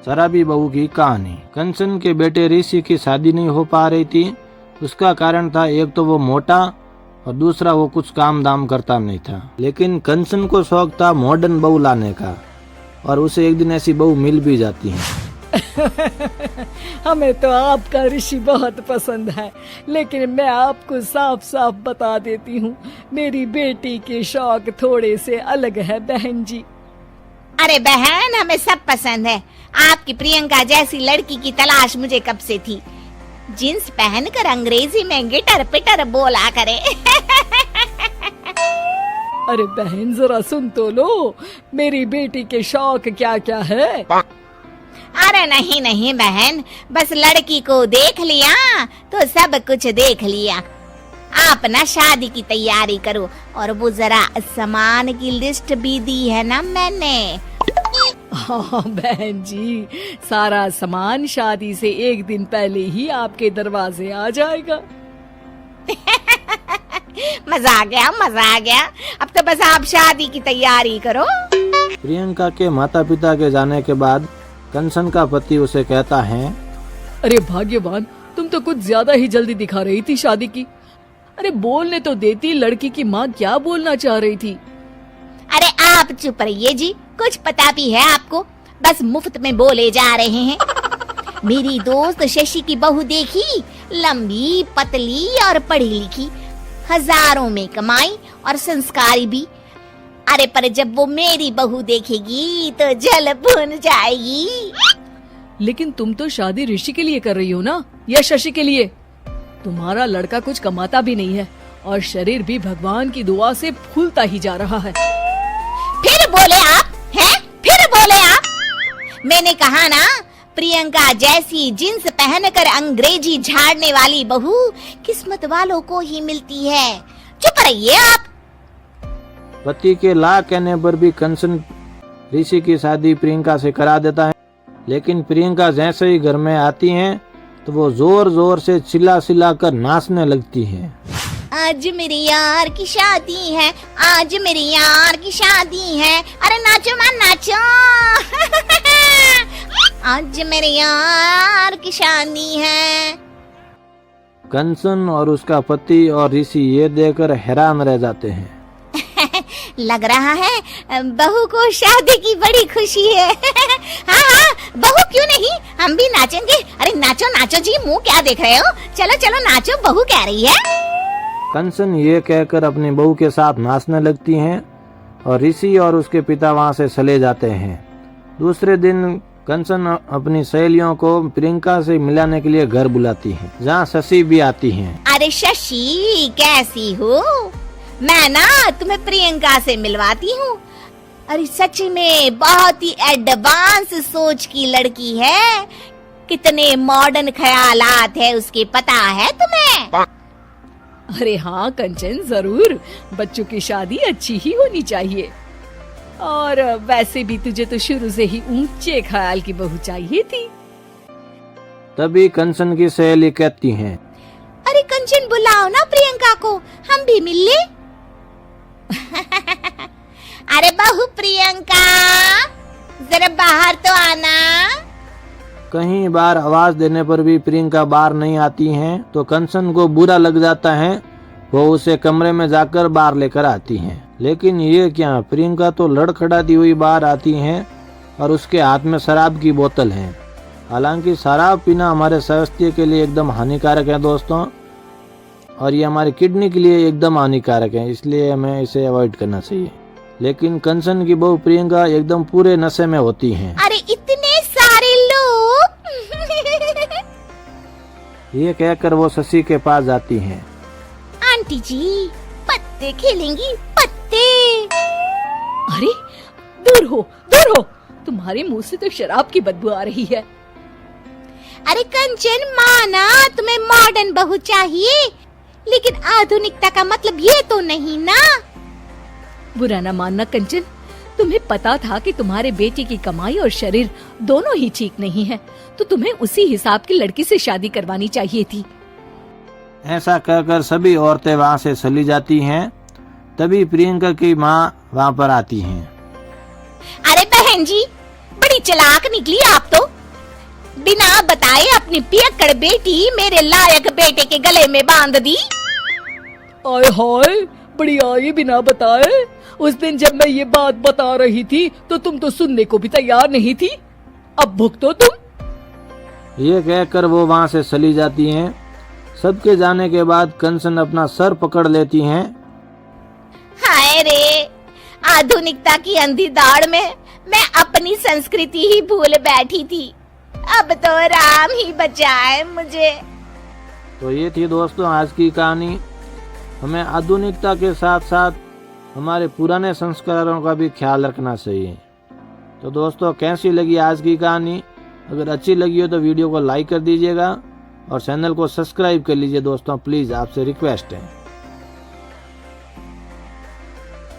शराबी बहू की कहानी। कंचन के बेटे ऋषि की शादी नहीं हो पा रही थी। उसका कारण था एक तो वो मोटा और दूसरा वो कुछ काम दाम करता नहीं था। लेकिन कंचन को शौक था मॉडर्न बहू लाने का और उसे एक दिन ऐसी बहू मिल भी जाती है। हमें तो आपका ऋषि बहुत पसंद है, लेकिन मैं आपको साफ साफ बता देती हूँ, मेरी बेटी के शौक थोड़े से अलग है बहन जी। अरे बहन, हमें सब पसंद है। आपकी प्रियंका जैसी लड़की की तलाश मुझे कब से थी, जींस पहनकर अंग्रेजी में गिटर पिटर बोला करे। अरे बहन जरा सुन तो लो, मेरी बेटी के शौक क्या क्या है। अरे नहीं नहीं बहन, बस लड़की को देख लिया तो सब कुछ देख लिया। आप ना शादी की तैयारी करो, और वो जरा सामान की लिस्ट भी दी है ना मैंने। हाँ बहन जी, सारा सामान शादी से एक दिन पहले ही आपके दरवाजे आ जाएगा। मजा आ गया, मजा आ गया। अब तो बस आप शादी की तैयारी करो। प्रियंका के माता पिता के जाने के बाद कंचन का पति उसे कहता है, अरे भाग्यवान, तुम तो कुछ ज्यादा ही जल्दी दिखा रही थी शादी की। अरे बोलने तो देती, लड़की की माँ क्या बोलना चाह रही थी। अरे आप चुप रहिए जी, कुछ पता भी है आपको, बस मुफ्त में बोले जा रहे हैं। मेरी दोस्त शशि की बहू देखी, लंबी पतली और पढ़ी लिखी, हजारों में कमाई और संस्कारी भी। अरे पर जब वो मेरी बहू देखेगी तो जल भुन जाएगी। लेकिन तुम तो शादी ऋषि के लिए कर रही हो ना, या शशि के लिए? तुम्हारा लड़का कुछ कमाता भी नहीं है और शरीर भी भगवान की दुआ से फूलता ही जा रहा है। फिर बोले आप हैं? फिर बोले आप? मैंने कहा ना, प्रियंका जैसी जींस पहनकर अंग्रेजी झाड़ने वाली बहू किस्मत वालों को ही मिलती है। चुप रहिए आप। पति के ला कहने पर भी कंचन ऋषि की शादी प्रियंका से करा देता है। लेकिन प्रियंका जैसे ही घर में आती हैं तो वो जोर जोर से चिल्ला कर नाचने लगती है। आज मेरे यार की शादी है, आज मेरे यार की शादी है, अरे नाचो मां नाचो। आज मेरे यार की शादी है। कंचन और उसका पति और ऋषि ये देखकर हैरान रह जाते हैं। लग रहा है बहू को शादी की बड़ी खुशी है। हाँ हाँ, बहू क्यों नहीं, हम भी नाचेंगे। अरे नाचो नाचो जी, मुंह क्या देख रहे हो, चलो चलो नाचो, बहू कह रही है। कंचन ये कहकर अपनी बहू के साथ नाचने लगती हैं और ऋषि और उसके पिता वहाँ से चले जाते हैं। दूसरे दिन कंचन अपनी सहेलियों को प्रियंका से मिलाने के लिए घर बुलाती है, जहाँ शशि भी आती हैं। अरे शशि कैसी हो, मैं ना तुम्हें प्रियंका से मिलवाती हूँ। अरे सच में बहुत ही एडवांस सोच की लड़की है, कितने मॉडर्न ख्यालात है उसके, पता है तुम्हें? अरे हाँ कंचन, जरूर, बच्चों की शादी अच्छी ही होनी चाहिए। और वैसे भी तुझे तो शुरू से ही ऊंचे ख्याल की बहू चाहिए थी। तभी कंचन की सहेली कहती हैं, अरे कंचन बुलाओ ना प्रियंका को, हम भी मिल ले। अरे बहू प्रियंका, जरा बाहर तो आना। कहीं बार आवाज देने पर भी प्रियंका बाहर नहीं आती हैं, तो कंचन को बुरा लग जाता है। वो उसे कमरे में जाकर बाहर लेकर आती हैं। लेकिन ये क्या, प्रियंका तो लड़खड़ाती हुई बाहर आती हैं और उसके हाथ में शराब की बोतल है। हालांकि शराब पीना हमारे स्वास्थ्य के लिए एकदम हानिकारक है दोस्तों, और ये हमारी किडनी के लिए एकदम हानिकारक है, इसलिए हमें इसे अवॉइड करना चाहिए। लेकिन कंचन की बहू प्रियंका एकदम पूरे नशे में होती हैं। अरे इतने सारे लोग। ये कहकर वो शशि के पास जाती हैं। आंटी जी, पत्ते खेलेंगी, पत्ते। अरे दूर हो, दूर हो, तुम्हारे मुंह से तो शराब की बदबू आ रही है। अरे कंचन, माना तुम्हें मॉडर्न बहू चाहिए, लेकिन आधुनिकता का मतलब ये तो नहीं ना। बुरा न मानना कंचन, तुम्हें पता था कि तुम्हारे बेटे की कमाई और शरीर दोनों ही ठीक नहीं है, तो तुम्हें उसी हिसाब की लड़की से शादी करवानी चाहिए थी। ऐसा कहकर सभी औरतें वहाँ से चली जाती हैं। तभी प्रियंका की माँ वहाँ पर आती हैं। अरे बहन जी, बड़ी चालाक निकली आप तो। बिना बताए अपनी पियक्कड़ बेटी मेरे लायक बेटे के गले में बांध दी। आय हाय, बड़ी आई बिना बताए। उस दिन जब मैं ये बात बता रही थी तो तुम तो सुनने को भी तैयार नहीं थी। अब भुगतो तुम। ये कहकर वो वहाँ से चली जाती हैं। सबके जाने के बाद कंचन अपना सर पकड़ लेती हैं। हाय रे, आधुनिकता की अंधी दौड़ में मैं अपनी संस्कृति ही भूल बैठी थी। अब तो राम ही बचाए मुझे। तो ये थी दोस्तों आज की कहानी। हमें आधुनिकता के साथ साथ हमारे पुराने संस्कारों का भी ख्याल रखना चाहिए। तो दोस्तों कैसी लगी आज की कहानी? अगर अच्छी लगी हो तो वीडियो को लाइक कर दीजिएगा और चैनल को सब्सक्राइब कर लीजिए दोस्तों, प्लीज़ आपसे रिक्वेस्ट है।